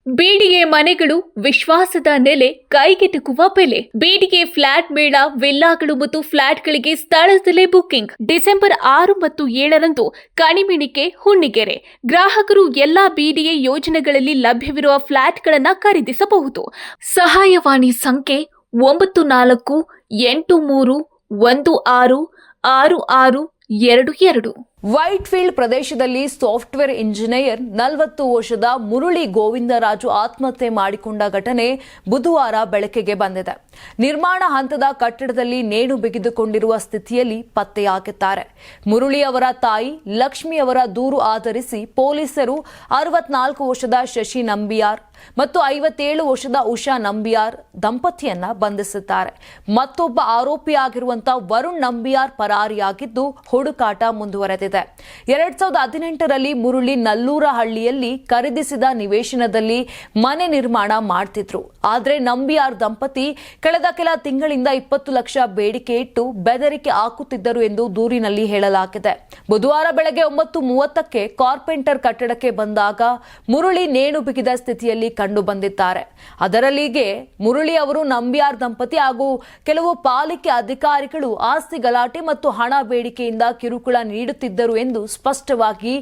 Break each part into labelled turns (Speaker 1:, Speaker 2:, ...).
Speaker 1: BDA ಮನೆಗಳು ವಿಶ್ವಾಸದ ನೆಲೆ, ಕೈಗೆಟುಕುವ ಬೆಲೆ. ಬಿಡಿಎ ಫ್ಲಾಟ್ ಮೇಳ, ವಿಲ್ಲಾಗಳು ಮತ್ತು ಫ್ಲಾಟ್ಗಳಿಗೆ ಸ್ಥಳದಲ್ಲೇ ಬುಕಿಂಗ್. ಡಿಸೆಂಬರ್ 6 ಮತ್ತು 7ರಂದು ಕಣಿಮಿಣಿಕೆ, ಹುಣ್ಣಿಗೆರೆ. ಗ್ರಾಹಕರು ಎಲ್ಲಾ ಬಿಡಿಎ ಯೋಜನೆಗಳಲ್ಲಿ ಲಭ್ಯವಿರುವ ಫ್ಲಾಟ್ಗಳನ್ನು ಖರೀದಿಸಬಹುದು. ಸಹಾಯವಾಣಿ ಸಂಖ್ಯೆ 9413166622.
Speaker 2: ವೈಟ್ಫೀಲ್ಡ್ ಪ್ರದೇಶದಲ್ಲಿ ಸಾಫ್ಟ್ವೇರ್ ಇಂಜಿನಿಯರ್ 40 ವರ್ಷದ ಮುರಳಿ ಗೋವಿಂದರಾಜು ಆತ್ಮಹತ್ಯೆ ಮಾಡಿಕೊಂಡ ಘಟನೆ ಬುಧವಾರ ಬೆಳಕಿಗೆ ಬಂದಿದೆ. ನಿರ್ಮಾಣ ಹಂತದ ಕಟ್ಟಡದಲ್ಲಿ ನೇಣು ಬಿಗಿದುಕೊಂಡಿರುವ ಸ್ಥಿತಿಯಲ್ಲಿ ಪತ್ತೆಯಾಗಿದ್ದಾರೆ. ಮುರಳಿ ಅವರ ತಾಯಿ ಲಕ್ಷ್ಮಿ ಅವರ ದೂರು ಆಧರಿಸಿ ಪೊಲೀಸರು 64 ವರ್ಷದ ಶಶಿ ನಂಬಿಯಾರ್ ಮತ್ತು 57 ವರ್ಷದ ಉಷಾ ನಂಬಿಯಾರ್ ದಂಪತಿಯನ್ನ ಬಂಧಿಸಿದ್ದಾರೆ. ಮತ್ತೊಬ್ಬ ಆರೋಪಿಯಾಗಿರುವಂತಹ ವರುಣ್ ನಂಬಿಯಾರ್ ಪರಾರಿಯಾಗಿದ್ದು ಹುಡುಕಾಟ ಮುಂದುವರೆದಿದೆ. 2018ರಲ್ಲಿ ಮುರಳಿ ನಲ್ಲೂರಹಳ್ಳಿಯಲ್ಲಿ ಖರೀದಿಸಿದ ನಿವೇಶನದಲ್ಲಿ ಮನೆ ನಿರ್ಮಾಣ ಮಾಡ್ತಿದ್ರು. ಆದ್ರೆ ನಂಬಿಯಾರ್ ದಂಪತಿ ಕಳೆದ ಕೆಲ ತಿಂಗಳಿಂದ 20 ಲಕ್ಷ ಬೇಡಿಕೆ ಇಟ್ಟು ಬೆದರಿಕೆ ಹಾಕುತ್ತಿದ್ದರು ಎಂದು ದೂರಿನಲ್ಲಿ ಹೇಳಲಾಗಿದೆ. ಬುಧವಾರ ಬೆಳಗ್ಗೆ 9:30ಕ್ಕೆ ಕಾರ್ಪೆಂಟರ್ ಕಟ್ಟಡಕ್ಕೆ ಬಂದಾಗ ಮುರಳಿ ನೇಣು ಬಿಗಿದ ಸ್ಥಿತಿಯಲ್ಲಿ ಕಂಡು ಬಂದಿದ್ದಾರೆ. ಅದರಲ್ಲಿಗೆ ಮುರಳಿ ಅವರು ನಂಬಿಯಾರ್ ದಂಪತಿ ಹಾಗೂ ಕೆಲವು ಪಾಲಿಕೆ ಅಧಿಕಾರಿಗಳು ಆಸ್ತಿ ಗಲಾಟೆ ಮತ್ತು ಹಣ ಬೇಡಿಕೆಯಿಂದ ಕಿರುಕುಳ ನೀಡುತ್ತಿದ್ದರು ಎಂದು ಸ್ಪಷ್ಟವಾಗಿ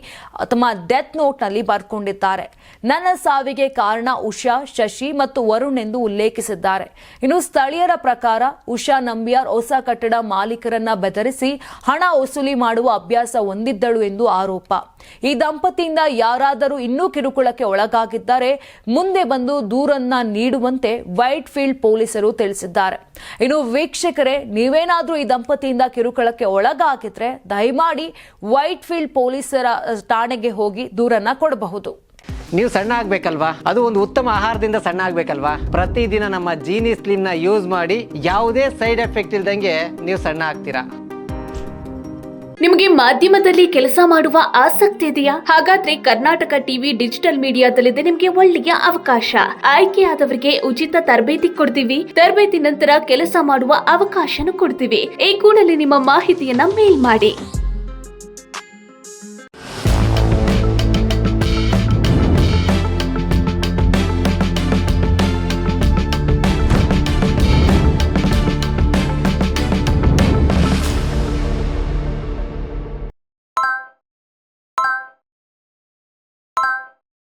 Speaker 2: ತಮ್ಮ ಡೆತ್ ನೋಟ್ ನಲ್ಲಿ ಬರ್ಕೊಂಡಿದ್ದಾರೆ. ನನ್ನ ಸಾವಿಗೆ ಕಾರಣ ಉಷಾ, ಶಶಿ ಮತ್ತು ವರುಣ್ ಎಂದು ಉಲ್ಲೇಖಿಸಿದ್ದಾರೆ. ಇನ್ನು ಸ್ಥಳೀಯರ ಪ್ರಕಾರ ಉಷಾ ನಂಬಿಯಾರ್ ಹೊಸ ಕಟ್ಟಡ ಮಾಲೀಕರನ್ನ ಬೆದರಿಸಿ ಹಣ ವಸೂಲಿ ಮಾಡುವ ಅಭ್ಯಾಸ ಹೊಂದಿದ್ದಳು ಎಂದು ಆರೋಪ. ಈ ದಂಪತಿಯಿಂದ ಯಾರಾದರೂ ಇನ್ನೂ ಕಿರುಕುಳಕ್ಕೆ ಒಳಗಾಗಿದ್ದರೆ ಮುಂದೆ ಬಂದು ದೂರನ್ನ ನೀಡುವಂತೆ ವೈಟ್ಫೀಲ್ಡ್ ಪೊಲೀಸರು ತಿಳಿಸಿದ್ದಾರೆ. ಇನ್ನು ವೀಕ್ಷಕರೇ, ನೀವೇನಾದ್ರೂ ಈ ದಂಪತಿಯಿಂದ ಕಿರುಕುಳಕ್ಕೆ ಒಳಗಾಗಿದ್ರೆ ದಯಮಾಡಿ ವೈಟ್ಫೀಲ್ಡ್ ಪೊಲೀಸರ ಠಾಣೆಗೆ ಹೋಗಿ ದೂರನ್ನ ಕೊಡಬಹುದು.
Speaker 3: ನೀವು ಸಣ್ಣ ಆಗ್ಬೇಕಲ್ವಾ? ಅದು ಒಂದು ಉತ್ತಮ ಆಹಾರದಿಂದ ಸಣ್ಣ ಆಗ್ಬೇಕಲ್ವಾ? ಪ್ರತಿದಿನ ನಮ್ಮ ಜೀನಿ ಸ್ಲಿಮ್ ನ ಯೂಸ್ ಮಾಡಿ ಯಾವುದೇ ಸೈಡ್ ಎಫೆಕ್ಟ್ ಇಲ್ದಂಗೆ ನೀವು ಸಣ್ಣ ಆಗ್ತೀರಾ.
Speaker 1: ನಿಮಗೆ ಮಾಧ್ಯಮದಲ್ಲಿ ಕೆಲಸ ಮಾಡುವ ಆಸಕ್ತಿ ಇದೆಯಾ? ಹಾಗಾದ್ರೆ ಕರ್ನಾಟಕ ಟಿವಿ ಡಿಜಿಟಲ್ ಮೀಡಿಯಾದಲ್ಲಿದೆ ನಿಮಗೆ ಒಳ್ಳೆಯ ಅವಕಾಶ. ಆಯ್ಕೆಯಾದವರಿಗೆ ಉಚಿತ ತರಬೇತಿ ಕೊಡ್ತೀವಿ. ತರಬೇತಿ ನಂತರ ಕೆಲಸ ಮಾಡುವ ಅವಕಾಶನೂ ಕೊಡ್ತೀವಿ. ಈ ಕೂಡಲೇ ನಿಮ್ಮ ಮಾಹಿತಿಯನ್ನ ಮೇಲ್ ಮಾಡಿ.